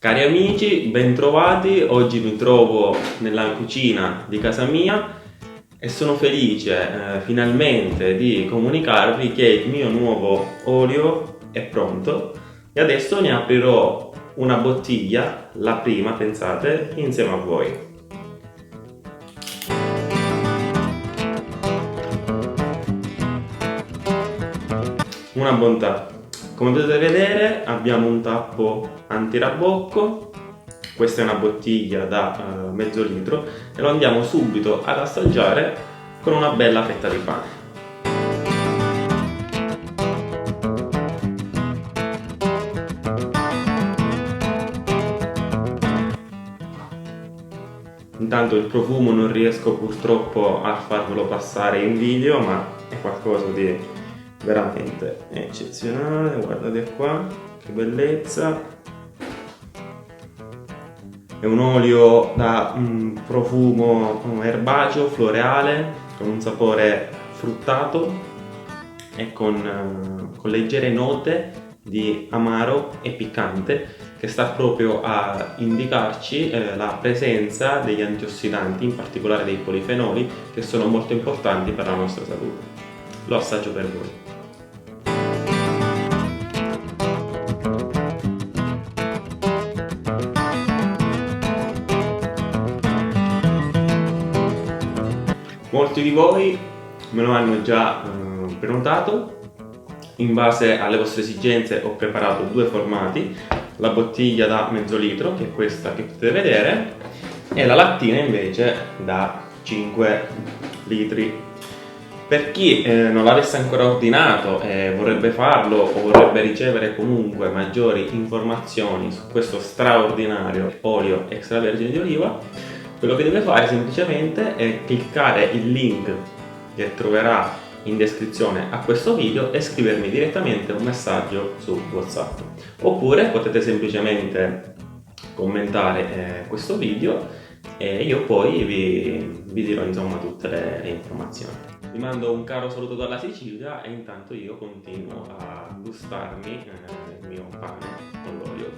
Cari amici, bentrovati. Oggi mi trovo nella cucina di casa mia e sono felice finalmente di comunicarvi che il mio nuovo olio è pronto e adesso ne aprirò una bottiglia, la prima, pensate, insieme a voi. Una bontà. Come potete vedere abbiamo un tappo antirabocco, questa è una bottiglia da mezzo litro e lo andiamo subito ad assaggiare con una bella fetta di pane. Intanto il profumo non riesco purtroppo a farvelo passare in video, ma è qualcosa di veramente eccezionale. Guardate qua, che bellezza! È un olio da profumo erbaceo, floreale, con un sapore fruttato e con leggere note di amaro e piccante, che sta proprio a indicarci la presenza degli antiossidanti, in particolare dei polifenoli, che sono molto importanti per la nostra salute. Lo assaggio per voi. Molti di voi me lo hanno già prenotato. In base alle vostre esigenze ho preparato due formati: la bottiglia da mezzo litro, che è questa che potete vedere, e la lattina invece da 5 litri. Per chi non l'avesse ancora ordinato e vorrebbe farlo o vorrebbe ricevere comunque maggiori informazioni su questo straordinario olio extravergine di oliva, quello che deve fare semplicemente è cliccare il link che troverà in descrizione a questo video e scrivermi direttamente un messaggio su WhatsApp, oppure potete semplicemente commentare questo video e io poi vi dirò insomma tutte le informazioni. Vi mando un caro saluto dalla Sicilia e intanto io continuo a gustarmi il mio pane con l'olio.